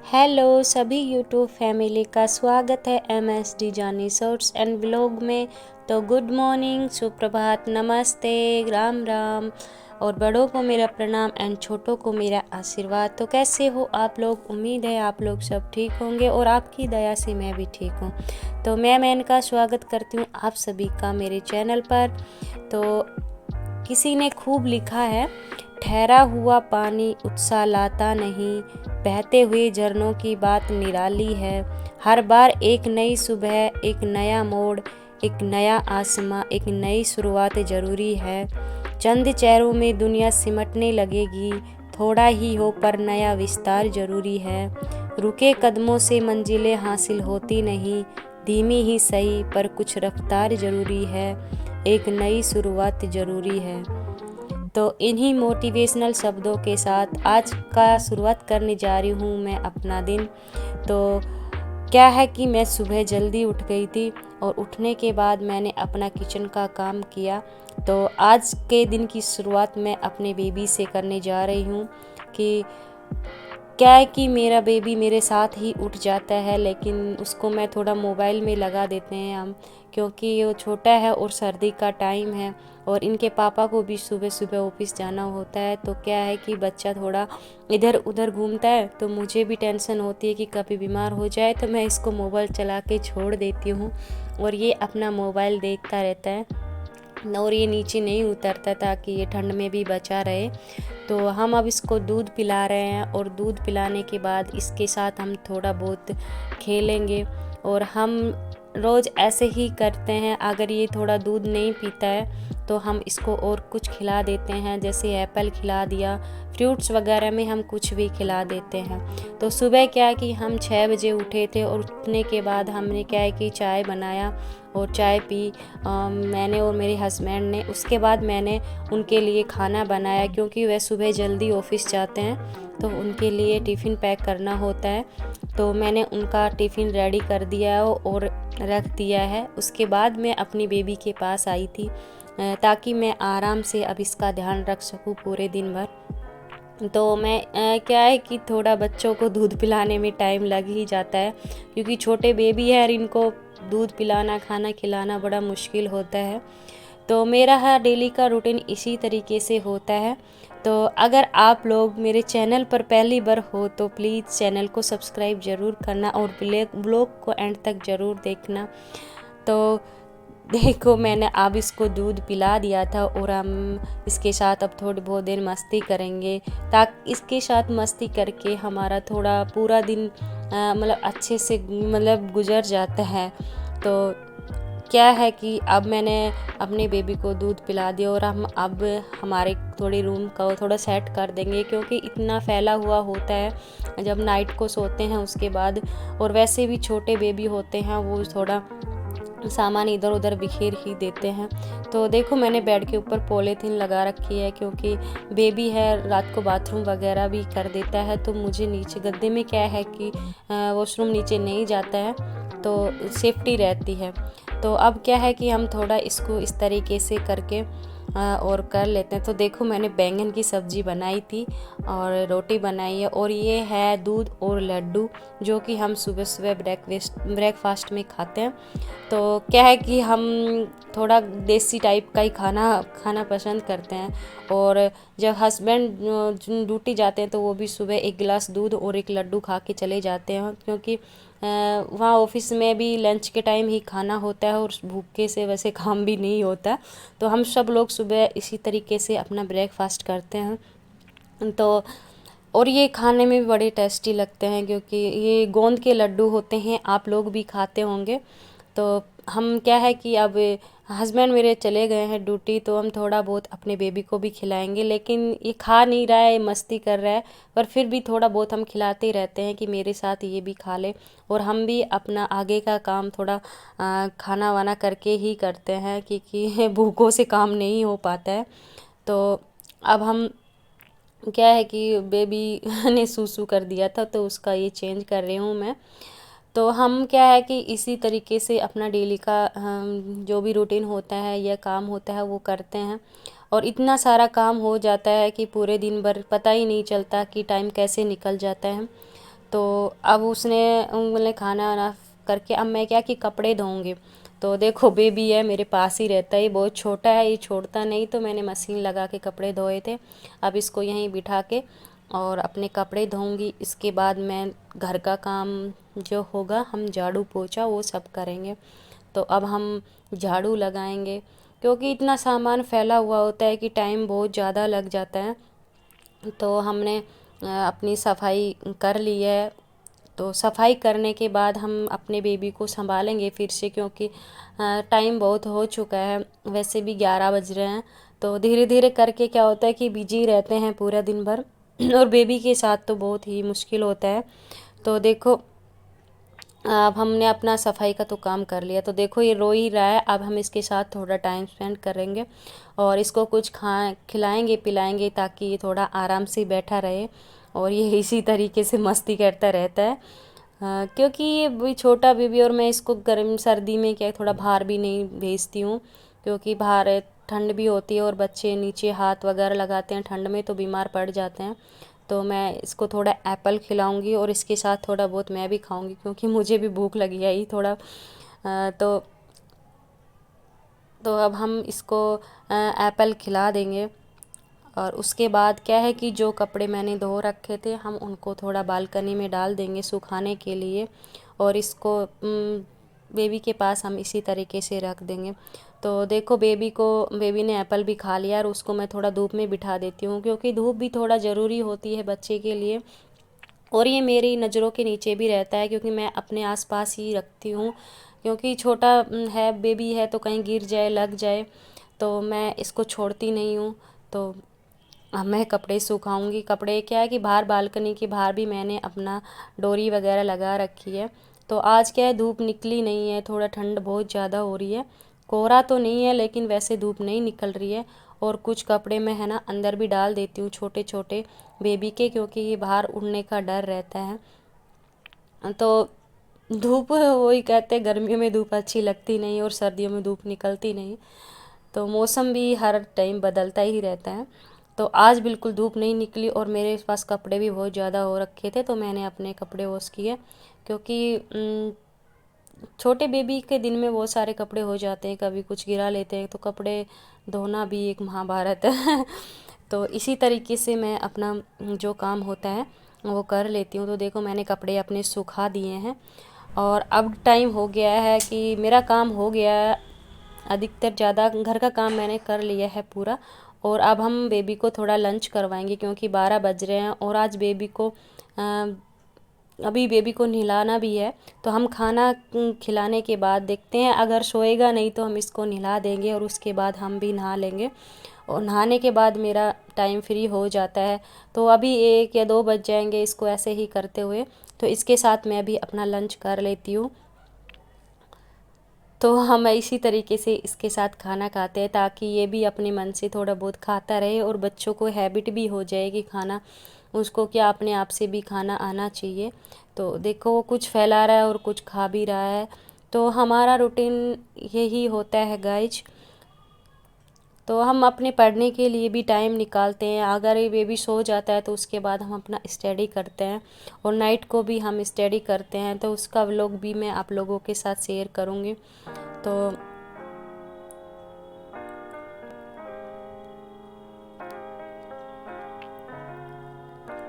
Hello सभी YouTube family का स्वागत है MSD जानी शॉर्ट्स एंड व्लॉग में। तो गुड मॉर्निंग, सुप्रभात, नमस्ते, राम राम और बड़ों को मेरा प्रणाम एंड छोटों को मेरा आशीर्वाद। तो कैसे हो आप लोग? उम्मीद है आप लोग सब ठीक होंगे और आपकी दया से मैं भी ठीक हूँ। तो मैं इनका स्वागत करती हूँ आप सभी का मेरे चैनल पर। तो किसी ने खूब लिखा है, ठहरा हुआ पानी उत्साह लाता नहीं, बहते हुए झरनों की बात निराली है। हर बार एक नई सुबह, एक नया मोड़, एक नया आसमां, एक नई शुरुआत जरूरी है। चंद चेहरों में दुनिया सिमटने लगेगी, थोड़ा ही हो पर नया विस्तार जरूरी है। रुके कदमों से मंजिलें हासिल होती नहीं, धीमी ही सही पर कुछ रफ्तार जरूरी है। एक नई शुरुआत जरूरी है। तो इन्हीं मोटिवेशनल शब्दों के साथ आज का शुरुआत करने जा रही हूँ मैं अपना दिन। तो क्या है कि मैं सुबह जल्दी उठ गई थी और उठने के बाद मैंने अपना किचन का काम किया। तो आज के दिन की शुरुआत मैं अपने बेबी से करने जा रही हूँ कि क्या है कि मेरा बेबी मेरे साथ ही उठ जाता है, लेकिन उसको मैं थोड़ा मोबाइल में लगा देते हैं हम, क्योंकि वो छोटा है और सर्दी का टाइम है और इनके पापा को भी सुबह सुबह ऑफिस जाना होता है। तो क्या है कि बच्चा थोड़ा इधर उधर घूमता है, तो मुझे भी टेंशन होती है कि कभी बीमार हो जाए। तो मैं इसको मोबाइल चला के छोड़ देती हूँ और ये अपना मोबाइल देखता रहता है और ये नीचे नहीं उतरता ताकि ये ठंड में भी बचा रहे। तो हम अब इसको दूध पिला रहे हैं और दूध पिलाने के बाद इसके साथ हम थोड़ा बहुत खेलेंगे। और हम रोज़ ऐसे ही करते हैं, अगर ये थोड़ा दूध नहीं पीता है तो हम इसको और कुछ खिला देते हैं, जैसे एप्पल खिला दिया, फ्रूट्स वगैरह में हम कुछ भी खिला देते हैं। तो सुबह क्या है कि हम 6 बजे उठे थे और उठने के बाद हमने क्या है कि चाय बनाया और चाय पी मैंने और मेरे हस्बैंड ने। उसके बाद मैंने उनके लिए खाना बनाया, क्योंकि वह सुबह जल्दी ऑफिस जाते हैं तो उनके लिए टिफ़िन पैक करना होता है। तो मैंने उनका टिफ़िन रेडी कर दिया है और रख दिया है। उसके बाद मैं अपनी बेबी के पास आई थी ताकि मैं आराम से अब इसका ध्यान रख सकूं पूरे दिन भर। तो मैं क्या है कि थोड़ा बच्चों को दूध पिलाने में टाइम लग ही जाता है, क्योंकि छोटे बेबी है और इनको दूध पिलाना, खाना खिलाना बड़ा मुश्किल होता है। तो मेरा डेली का रूटीन इसी तरीके से होता है। तो अगर आप लोग मेरे चैनल पर पहली बार हो तो प्लीज़ चैनल को सब्सक्राइब ज़रूर करना और ब्लॉग को एंड तक ज़रूर देखना। तो देखो, मैंने अब इसको दूध पिला दिया था और हम इसके साथ अब थोड़ी बहुत देर मस्ती करेंगे, ताकि इसके साथ मस्ती करके हमारा थोड़ा पूरा दिन मतलब अच्छे से मतलब गुजर जाता है। तो क्या है कि अब मैंने अपने बेबी को दूध पिला दिया और हम अब हमारे थोड़ी रूम को थोड़ा सेट कर देंगे, क्योंकि इतना फैला हुआ होता है जब नाइट को सोते हैं उसके बाद। और वैसे भी छोटे बेबी होते हैं, वो थोड़ा सामान इधर उधर बिखेर ही देते हैं। तो देखो, मैंने बेड के ऊपर पॉलीथीन लगा रखी है, क्योंकि बेबी है, रात को बाथरूम वगैरह भी कर देता है। तो मुझे नीचे गद्दे में क्या है कि वॉशरूम नीचे नहीं जाता है, तो सेफ्टी रहती है। तो अब क्या है कि हम थोड़ा इसको इस तरीके से करके और कर लेते हैं। तो देखो, मैंने बैंगन की सब्ज़ी बनाई थी और रोटी बनाई है, और ये है दूध और लड्डू, जो कि हम सुबह सुबह ब्रेकफास्ट में खाते हैं। तो क्या है कि हम थोड़ा देसी टाइप का ही खाना पसंद करते हैं। और जब हस्बैंड ड्यूटी जाते हैं तो वो भी सुबह एक गिलास दूध और एक लड्डू खा के चले जाते हैं, क्योंकि वहाँ ऑफिस में भी लंच के टाइम ही खाना होता है और भूखे से वैसे काम भी नहीं होता। तो हम सब लोग सुबह इसी तरीके से अपना ब्रेकफास्ट करते हैं। तो और ये खाने में भी बड़े टेस्टी लगते हैं, क्योंकि ये गोंद के लड्डू होते हैं, आप लोग भी खाते होंगे। तो हम क्या है कि अब हस्बैंड मेरे चले गए हैं ड्यूटी, तो हम थोड़ा बहुत अपने बेबी को भी खिलाएंगे, लेकिन ये खा नहीं रहा है, मस्ती कर रहा है, पर फिर भी थोड़ा बहुत हम खिलाते ही रहते हैं कि मेरे साथ ये भी खा ले। और हम भी अपना आगे का काम थोड़ा खाना वाना करके ही करते हैं, क्योंकि भूखों से काम नहीं हो पाता है। तो अब हम क्या है कि बेबी ने सूसू कर दिया था, तो उसका ये चेंज कर रही हूँ मैं। तो हम क्या है कि इसी तरीके से अपना डेली का जो भी रूटीन होता है या काम होता है वो करते हैं। और इतना सारा काम हो जाता है कि पूरे दिन भर पता ही नहीं चलता कि टाइम कैसे निकल जाता है। तो अब उसने उंगली खाना वाना करके अब मैं क्या कि कपड़े धोऊंगी। तो देखो बेबी है मेरे पास ही रहता है, ये बहुत छोटा है, ये छोड़ता नहीं, तो मैंने मशीन लगा के कपड़े धोए थे। अब इसको यहीं बिठा के और अपने कपड़े धोऊंगी। इसके बाद मैं घर का काम जो होगा, हम झाड़ू पोछा वो सब करेंगे। तो अब हम झाड़ू लगाएंगे, क्योंकि इतना सामान फैला हुआ होता है कि टाइम बहुत ज़्यादा लग जाता है। तो हमने अपनी सफाई कर ली है। तो सफाई करने के बाद हम अपने बेबी को संभालेंगे फिर से, क्योंकि टाइम बहुत हो चुका है, वैसे भी 11 बज रहे हैं। तो धीरे धीरे करके क्या होता है कि बिजी रहते हैं पूरा दिन भर और बेबी के साथ तो बहुत ही मुश्किल होता है। तो देखो अब हमने अपना सफाई का तो काम कर लिया। तो देखो ये रो ही रहा है, अब हम इसके साथ थोड़ा टाइम स्पेंड करेंगे और इसको कुछ खिलाएंगे पिलाएंगे, ताकि ये थोड़ा आराम से बैठा रहे। और ये इसी तरीके से मस्ती करता रहता है, क्योंकि ये भी छोटा बेबी, और मैं इसको गर्म सर्दी में क्या थोड़ा बाहर भी नहीं भेजती हूँ, क्योंकि बाहर ठंड भी होती है और बच्चे नीचे हाथ वगैरह लगाते हैं ठंड में तो बीमार पड़ जाते हैं। तो मैं इसको थोड़ा एप्पल खिलाऊंगी और इसके साथ थोड़ा बहुत मैं भी खाऊंगी, क्योंकि मुझे भी भूख लगी है ही थोड़ा। तो अब हम इसको एप्पल खिला देंगे। और उसके बाद क्या है कि जो कपड़े मैंने धो रखे थे हम उनको थोड़ा बालकनी में डाल देंगे सुखाने के लिए, और इसको बेबी के पास हम इसी तरीके से रख देंगे। तो देखो बेबी ने एप्पल भी खा लिया, और उसको मैं थोड़ा धूप में बिठा देती हूँ, क्योंकि धूप भी थोड़ा ज़रूरी होती है बच्चे के लिए। और ये मेरी नज़रों के नीचे भी रहता है, क्योंकि मैं अपने आसपास ही रखती हूँ, क्योंकि छोटा है बेबी है तो कहीं गिर जाए लग जाए, तो मैं इसको छोड़ती नहीं हूँ। तो अब मैं कपड़े सुखाऊंगी। कपड़े क्या है कि बाहर बालकनी के बाहर भी मैंने अपना डोरी वगैरह लगा रखी है। तो आज क्या है धूप निकली नहीं है, थोड़ा ठंड बहुत ज़्यादा हो रही है, कोहरा तो नहीं है लेकिन वैसे धूप नहीं निकल रही है। और कुछ कपड़े मैं है ना अंदर भी डाल देती हूँ छोटे छोटे बेबी के, क्योंकि ये बाहर उड़ने का डर रहता है। तो धूप वही कहते हैं गर्मियों में धूप अच्छी लगती नहीं और सर्दियों में धूप निकलती नहीं, तो मौसम भी हर टाइम बदलता ही रहता है। तो आज बिल्कुल धूप नहीं निकली और मेरे पास कपड़े भी बहुत ज़्यादा हो रखे थे, तो मैंने अपने कपड़े वॉश किए, क्योंकि छोटे बेबी के दिन में बहुत सारे कपड़े हो जाते हैं, कभी कुछ गिरा लेते हैं, तो कपड़े धोना भी एक महाभारत है। तो इसी तरीके से मैं अपना जो काम होता है वो कर लेती हूँ। तो देखो मैंने कपड़े अपने सुखा दिए हैं और अब टाइम हो गया है कि मेरा काम हो गया है, अधिकतर ज़्यादा घर का काम मैंने कर लिया है पूरा। और अब हम बेबी को थोड़ा लंच करवाएंगे, क्योंकि 12 बज रहे हैं और आज अभी बेबी को नहलाना भी है। तो हम खाना खिलाने के बाद देखते हैं, अगर सोएगा नहीं तो हम इसको नहला देंगे और उसके बाद हम भी नहा लेंगे, और नहाने के बाद मेरा टाइम फ्री हो जाता है। तो अभी 1 या 2 बज जाएंगे इसको ऐसे ही करते हुए, तो इसके साथ मैं भी अपना लंच कर लेती हूँ। तो हम इसी तरीके से इसके साथ खाना खाते हैं, ताकि ये भी अपने मन से थोड़ा बहुत खाता रहे और बच्चों को हैबिट भी हो जाएगी खाना, उसको क्या अपने आप से भी खाना आना चाहिए। तो देखो वो कुछ फैला रहा है और कुछ खा भी रहा है, तो हमारा रूटीन यही होता है गाइज। तो हम अपने पढ़ने के लिए भी टाइम निकालते हैं, अगर ये बेबी सो जाता है तो उसके बाद हम अपना स्टडी करते हैं, और नाइट को भी हम स्टडी करते हैं, तो उसका व्लॉग भी मैं आप लोगों के साथ शेयर करूँगी।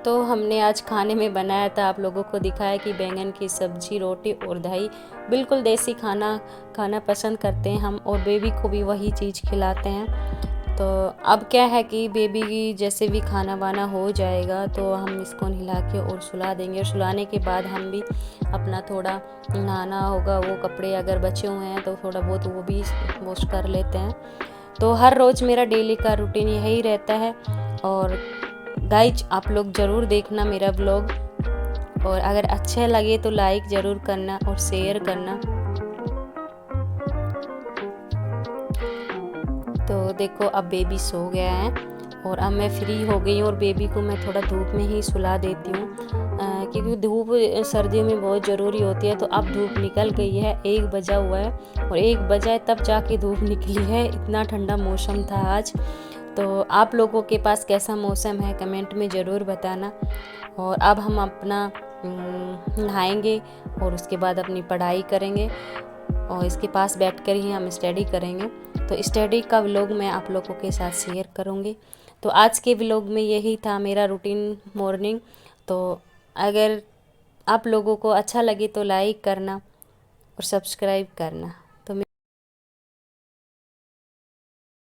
तो हमने आज खाने में बनाया था, आप लोगों को दिखाया कि बैंगन की सब्जी रोटी और दही, बिल्कुल देसी खाना खाना पसंद करते हैं हम, और बेबी को भी वही चीज़ खिलाते हैं। तो अब क्या है कि बेबी की जैसे भी खाना वाना हो जाएगा तो हम इसको नहला के और सुला देंगे, और सुलाने के बाद हम भी अपना थोड़ा नहाना होगा, वो कपड़े अगर बचे हुए हैं तो थोड़ा बहुत वो भी वॉश कर लेते हैं। तो हर रोज़ मेरा डेली का रूटीन यही रहता है। और गाइज आप लोग ज़रूर देखना मेरा ब्लॉग, और अगर अच्छा लगे तो लाइक ज़रूर करना और शेयर करना। तो देखो अब बेबी सो गया है और अब मैं फ्री हो गई हूँ, और बेबी को मैं थोड़ा धूप में ही सुला देती हूँ, क्योंकि धूप सर्दियों में बहुत ज़रूरी होती है। तो अब धूप निकल गई है, 1 बजा हुआ है, और 1 बजा है तब जाके धूप निकली है, इतना ठंडा मौसम था आज। तो आप लोगों के पास कैसा मौसम है कमेंट में ज़रूर बताना। और अब हम अपना नहाएंगे और उसके बाद अपनी पढ़ाई करेंगे और इसके पास बैठकर ही हम स्टडी करेंगे। तो स्टडी का व्लॉग मैं आप लोगों के साथ शेयर करूँगी। तो आज के व्लॉग में यही था मेरा रूटीन मॉर्निंग। तो अगर आप लोगों को अच्छा लगे तो लाइक करना और सब्सक्राइब करना।